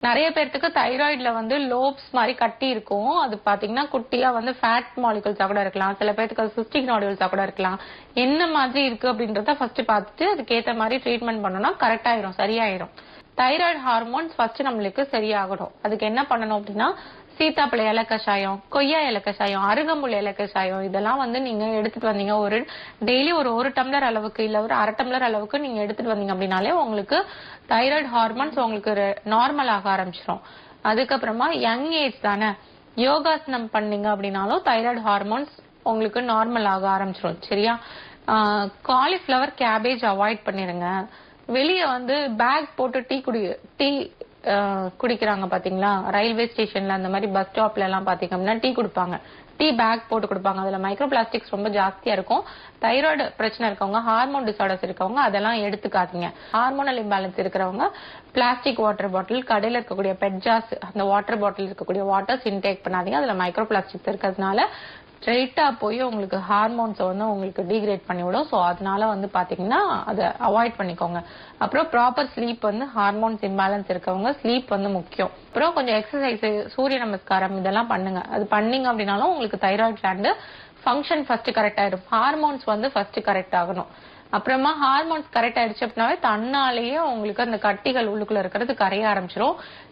நிறைய பேர்த்துக்கு தைராய்டுல வந்து லோப்ஸ் மாதிரி கட்டி இருக்கும். அது பாத்தீங்கன்னா குட்டியா வந்து ஃபேட் மாலிகுல்ஸா கூட இருக்கலாம். சில பேர்த்துக்கு அது சிஸ்டிக் நாடியூல்ஸா கூட இருக்கலாம். என்ன மாதிரி இருக்கு அப்படின்றத ஃபர்ஸ்ட் பார்த்துட்டு அதுக்கேத்த மாதிரி ட்ரீட்மெண்ட் பண்ணோம்னா கரெக்ட் ஆயிரும், சரியாயிரும். தைராய்டு ஹார்மோன்ஸ் ஃபர்ஸ்ட் நம்மளுக்கு சரியாகணும். அதுக்கு என்ன பண்ணணும் அப்படின்னா சீத்தாப்பழ இலை கஷாயம், கொய்யா இலை கஷாயம், அருகம்புல் இலை கஷாயம் இதெல்லாம் வந்து நீங்க எடுத்துட்டு வந்தீங்க ஒரு டெய்லி ஒரு டம்ளர் அளவுக்கு இல்ல ஒரு அரை டம்ளர் அளவுக்கு நீங்க எடுத்துட்டு வந்தீங்க அப்படின்னாலே உங்களுக்கு தைராய்டு ஹார்மோன்ஸ் உங்களுக்கு நார்மல் ஆக ஆரம்பிச்சிடும். அதுக்கப்புறமா யங் ஏஜ் தானே, யோகாசனம் பண்ணீங்க அப்படின்னாலும் தைராய்டு ஹார்மோன்ஸ் உங்களுக்கு நார்மல் ஆக ஆரம்பிச்சிடும். சரியா? காலிஃபிளவர் கேபேஜ் அவாய்ட் பண்ணிருங்க. வெளியே வந்து பேக் போட்டு டீ குடிக்கிறாங்க பாத்தீங்களா, ரயில்வே ஸ்டேஷன்ல அந்த மாதிரி பஸ் ஸ்டாப்ல எல்லாம் பாத்தீங்க அப்படின்னா டீ குடுப்பாங்க. டீ பேக் போட்டு கொடுப்பாங்க. அதுல மைக்ரோ பிளாஸ்டிக்ஸ் ரொம்ப ஜாஸ்தியா இருக்கும். தைராய்டு பிரச்சனை இருக்கவங்க, ஹார்மோன் டிசார்டர்ஸ் இருக்கவங்க அதெல்லாம் எடுத்துக்காதீங்க. ஹார்மோனல் இம்பேலன்ஸ் இருக்கிறவங்க பிளாஸ்டிக் வாட்டர் பாட்டில், கடையில இருக்கக்கூடிய பெட் ஜார்ஸ், அந்த வாட்டர் பாட்டில் இருக்கக்கூடிய வாட்டர்ஸ் இன்டேக் பண்ணாதீங்க. அதுல மைக்ரோ பிளாஸ்டிக்ஸ் இருக்கிறதுனால ஸ்ட்ரெயிட்டா போய் உங்களுக்கு ஹார்மோன்ஸை வந்து உங்களுக்கு டீக்ரேட் பண்ணிவிடும். ஸோ அதனால வந்து பாத்தீங்கன்னா அதை அவாய்ட் பண்ணிக்கோங்க. அப்புறம் ப்ராப்பர் ஸ்லீப் வந்து ஹார்மோன்ஸ் இம்பேலன்ஸ் இருக்கவங்க ஸ்லீப் வந்து முக்கியம். அப்புறம் கொஞ்சம் எக்ஸசைஸ், சூரிய நமஸ்காரம் இதெல்லாம் பண்ணுங்க. அது பண்ணீங்க அப்படின்னாலும் உங்களுக்கு thyroid gland function first correct ஆயிடும். ஹார்மோன்ஸ் வந்து ஃபர்ஸ்ட் கரெக்ட் ஆகணும். அப்புறமா ஹார்மோன்ஸ் கரெக்ட் ஆயிடுச்சு அப்படின்னாவே தன்னாலேயே உங்களுக்கு அந்த கட்டிகள் உள்ளுக்குள்ள இருக்கிறது கரைய ஆரம்பிச்சிடும்.